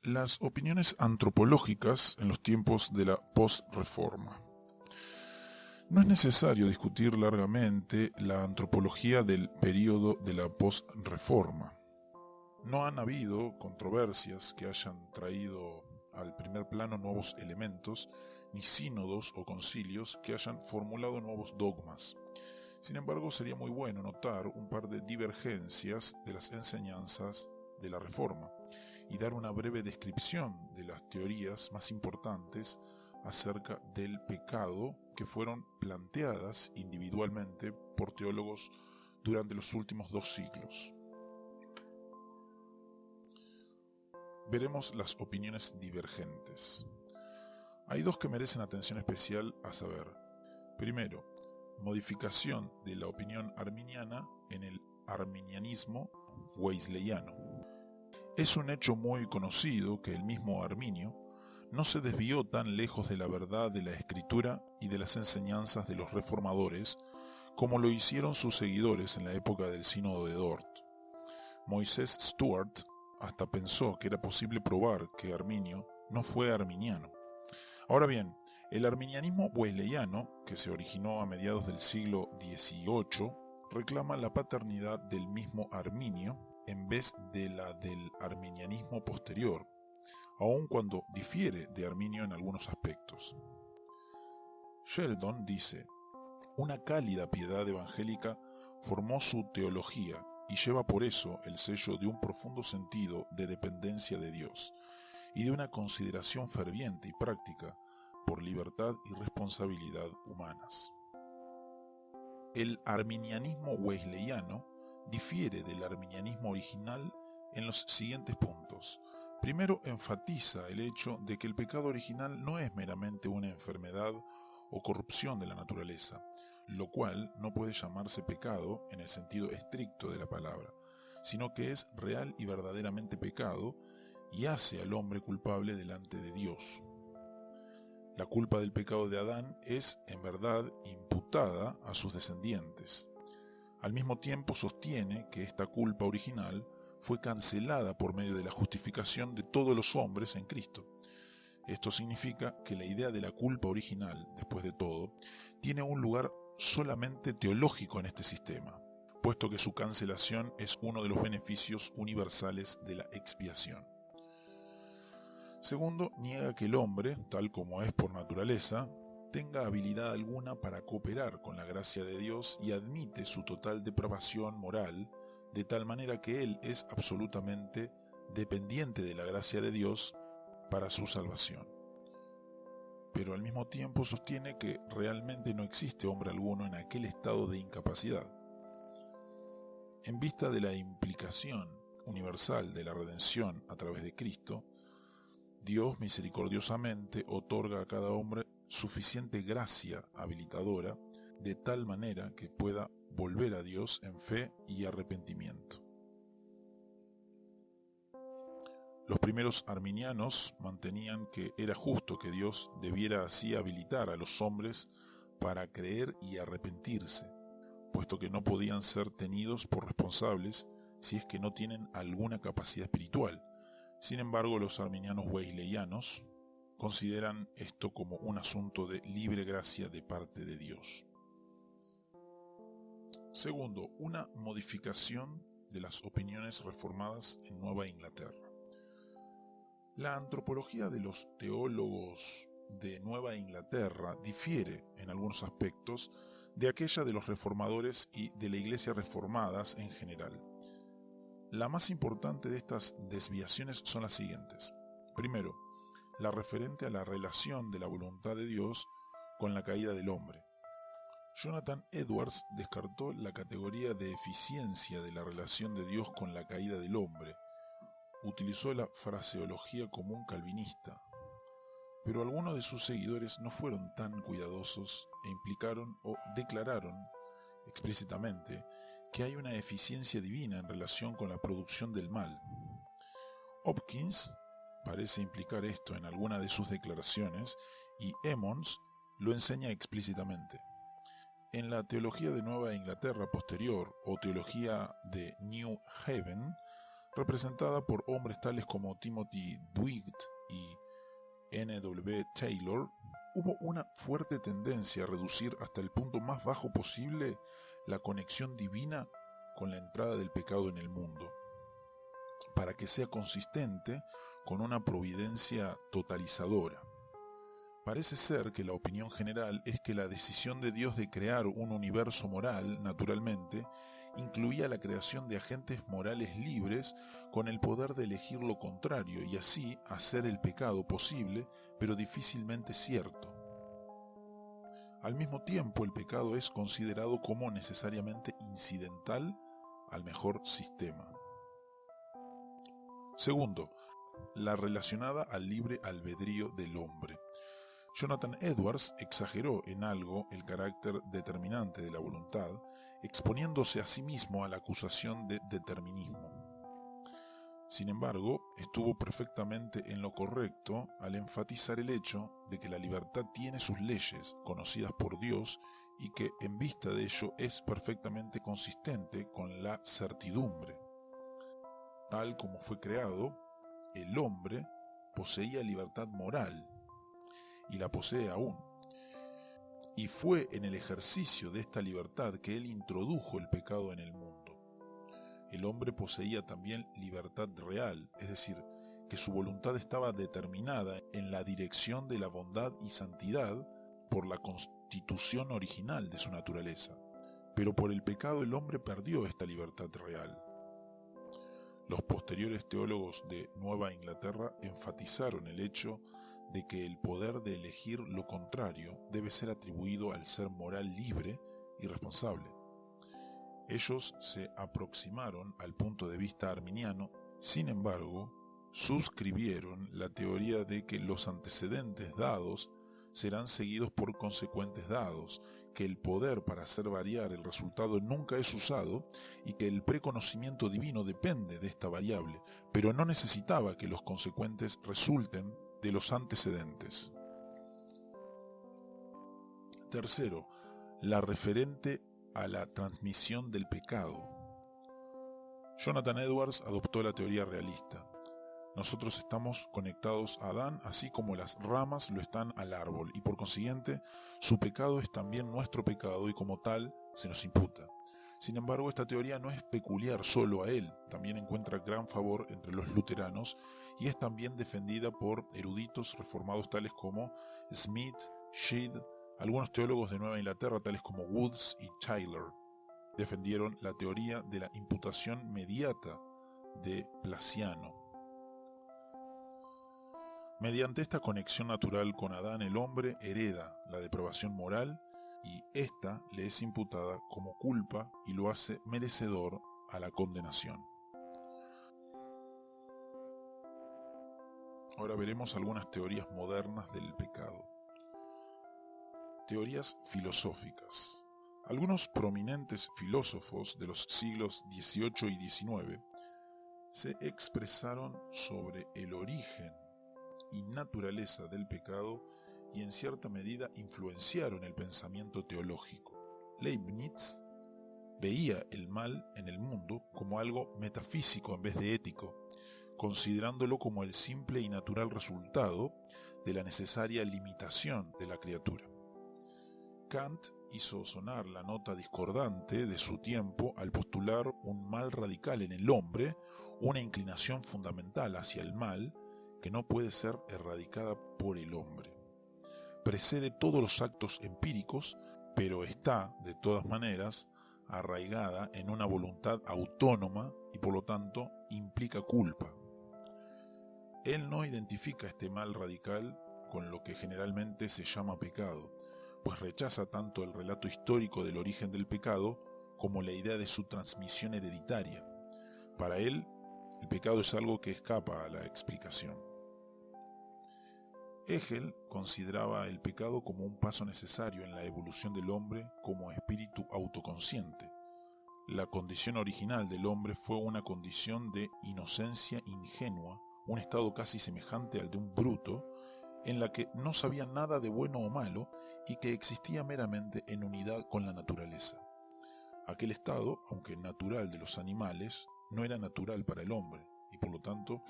Las opiniones antropológicas en los tiempos de la posrreforma. No es necesario discutir largamente la antropología del período de la posrreforma. No han habido controversias que hayan traído al primer plano nuevos elementos, ni sínodos o concilios que hayan formulado nuevos dogmas. Sin embargo, sería muy bueno notar un par de divergencias de las enseñanzas de la Reforma y dar una breve descripción de las teorías más importantes acerca del pecado que fueron planteadas individualmente por teólogos durante los últimos 2 siglos. Veremos las opiniones divergentes. Hay 2 que merecen atención especial, a saber: primero, modificación de la opinión arminiana en el arminianismo wesleyano. Es un hecho muy conocido que el mismo Arminio no se desvió tan lejos de la verdad de la Escritura y de las enseñanzas de los reformadores como lo hicieron sus seguidores en la época del Sínodo de Dort. Moisés Stuart hasta pensó que era posible probar que Arminio no fue arminiano. Ahora bien, el arminianismo wesleyano, que se originó a mediados del siglo XVIII, reclama la paternidad del mismo Arminio en vez de la del arminianismo posterior, aun cuando difiere de Arminio en algunos aspectos. Sheldon dice: una cálida piedad evangélica formó su teología y lleva por eso el sello de un profundo sentido de dependencia de Dios y de una consideración ferviente y práctica por libertad y responsabilidad humanas. El arminianismo wesleyano difiere del arminianismo original en los siguientes puntos. Primero, enfatiza el hecho de que el pecado original no es meramente una enfermedad o corrupción de la naturaleza, lo cual no puede llamarse pecado en el sentido estricto de la palabra, sino que es real y verdaderamente pecado y hace al hombre culpable delante de Dios. La culpa del pecado de Adán es, en verdad, imputada a sus descendientes. Al mismo tiempo sostiene que esta culpa original fue cancelada por medio de la justificación de todos los hombres en Cristo. Esto significa que la idea de la culpa original, después de todo, tiene un lugar solamente teológico en este sistema, puesto que su cancelación es uno de los beneficios universales de la expiación. Segundo, niega que el hombre, tal como es por naturaleza, tenga habilidad alguna para cooperar con la gracia de Dios y admite su total depravación moral, de tal manera que él es absolutamente dependiente de la gracia de Dios para su salvación. Pero al mismo tiempo sostiene que realmente no existe hombre alguno en aquel estado de incapacidad. En vista de la implicación universal de la redención a través de Cristo, Dios misericordiosamente otorga a cada hombre suficiente gracia habilitadora de tal manera que pueda volver a Dios en fe y arrepentimiento. Los primeros arminianos mantenían que era justo que Dios debiera así habilitar a los hombres para creer y arrepentirse, puesto que no podían ser tenidos por responsables si es que no tienen alguna capacidad espiritual. Sin embargo, los arminianos wesleyanos consideran esto como un asunto de libre gracia de parte de Dios. Segundo, una modificación de las opiniones reformadas en Nueva Inglaterra. La antropología de los teólogos de Nueva Inglaterra difiere en algunos aspectos de aquella de los reformadores y de la Iglesia reformadas en general. La más importante de estas desviaciones son las siguientes. Primero, la referente a la relación de la voluntad de Dios con la caída del hombre. Jonathan Edwards descartó la categoría de eficiencia de la relación de Dios con la caída del hombre. Utilizó la fraseología común calvinista, pero algunos de sus seguidores no fueron tan cuidadosos e implicaron o declararon explícitamente que hay una eficiencia divina en relación con la producción del mal. Hopkins parece implicar esto en alguna de sus declaraciones y Emmons lo enseña explícitamente. En la teología de Nueva Inglaterra posterior o teología de New Haven, representada por hombres tales como Timothy Dwight y N.W. Taylor, hubo una fuerte tendencia a reducir hasta el punto más bajo posible la conexión divina con la entrada del pecado en el mundo, para que sea consistente con una providencia totalizadora. Parece ser que la opinión general es que la decisión de Dios de crear un universo moral, naturalmente, incluía la creación de agentes morales libres con el poder de elegir lo contrario y así hacer el pecado posible, pero difícilmente cierto. Al mismo tiempo, el pecado es considerado como necesariamente incidental al mejor sistema. Segundo, la relacionada al libre albedrío del hombre. Jonathan Edwards exageró en algo el carácter determinante de la voluntad, exponiéndose a sí mismo a la acusación de determinismo. Sin embargo, estuvo perfectamente en lo correcto al enfatizar el hecho de que la libertad tiene sus leyes, conocidas por Dios, y que en vista de ello es perfectamente consistente con la certidumbre. Tal como fue creado, el hombre poseía libertad moral, y la posee aún. Y fue en el ejercicio de esta libertad que él introdujo el pecado en el mundo. El hombre poseía también libertad real, es decir, que su voluntad estaba determinada en la dirección de la bondad y santidad por la constitución original de su naturaleza. Pero por el pecado el hombre perdió esta libertad real. Los posteriores teólogos de Nueva Inglaterra enfatizaron el hecho de que el poder de elegir lo contrario debe ser atribuido al ser moral libre y responsable. Ellos se aproximaron al punto de vista arminiano, sin embargo, suscribieron la teoría de que los antecedentes dados serán seguidos por consecuentes dados, que el poder para hacer variar el resultado nunca es usado y que el preconocimiento divino depende de esta variable, pero no necesitaba que los consecuentes resulten de los antecedentes. Tercero, la referente a la transmisión del pecado. Jonathan Edwards adoptó la teoría realista. Nosotros estamos conectados a Adán así como las ramas lo están al árbol y por consiguiente su pecado es también nuestro pecado y como tal se nos imputa. Sin embargo, esta teoría no es peculiar solo a él, también encuentra gran favor entre los luteranos y es también defendida por eruditos reformados tales como Smith, Sheed, algunos teólogos de Nueva Inglaterra tales como Woods y Taylor. Defendieron la teoría de la imputación mediata de Placiano. Mediante esta conexión natural con Adán, el hombre hereda la depravación moral y ésta le es imputada como culpa y lo hace merecedor a la condenación. Ahora veremos algunas teorías modernas del pecado. Teorías filosóficas. Algunos prominentes filósofos de los siglos XVIII y XIX se expresaron sobre el origen y naturaleza del pecado y en cierta medida influenciaron el pensamiento teológico. Leibniz veía el mal en el mundo como algo metafísico en vez de ético, considerándolo como el simple y natural resultado de la necesaria limitación de la criatura. Kant hizo sonar la nota discordante de su tiempo al postular un mal radical en el hombre, una inclinación fundamental hacia el mal que no puede ser erradicada por el hombre. Precede todos los actos empíricos, pero está, de todas maneras, arraigada en una voluntad autónoma y por lo tanto implica culpa. Él no identifica este mal radical con lo que generalmente se llama pecado, pues rechaza tanto el relato histórico del origen del pecado como la idea de su transmisión hereditaria. Para él, el pecado es algo que escapa a la explicación. Hegel consideraba el pecado como un paso necesario en la evolución del hombre como espíritu autoconsciente. La condición original del hombre fue una condición de inocencia ingenua, un estado casi semejante al de un bruto, en la que no sabía nada de bueno o malo y que existía meramente en unidad con la naturaleza. Aquel estado, aunque natural de los animales, no era natural para el hombre y por lo tanto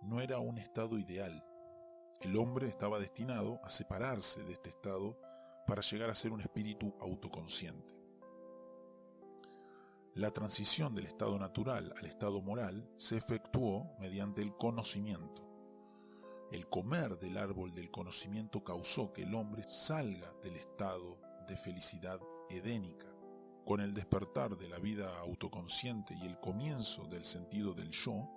no era un estado ideal. El hombre estaba destinado a separarse de este estado para llegar a ser un espíritu autoconsciente. La transición del estado natural al estado moral se efectuó mediante el conocimiento. El comer del árbol del conocimiento causó que el hombre salga del estado de felicidad edénica. Con el despertar de la vida autoconsciente y el comienzo del sentido del yo,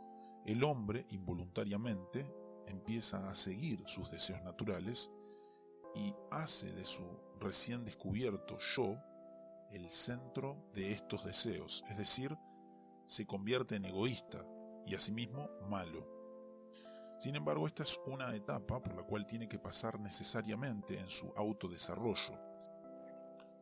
el hombre involuntariamente empieza a seguir sus deseos naturales y hace de su recién descubierto yo el centro de estos deseos, es decir, se convierte en egoísta y asimismo malo. Sin embargo, esta es una etapa por la cual tiene que pasar necesariamente en su autodesarrollo.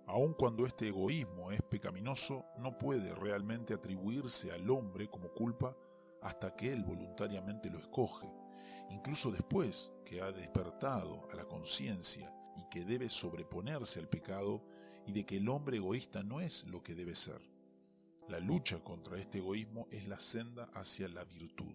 Aun cuando este egoísmo es pecaminoso, no puede realmente atribuirse al hombre como culpa hasta que él voluntariamente lo escoge, incluso después que ha despertado a la conciencia y que debe sobreponerse al pecado y de que el hombre egoísta no es lo que debe ser. La lucha contra este egoísmo es la senda hacia la virtud.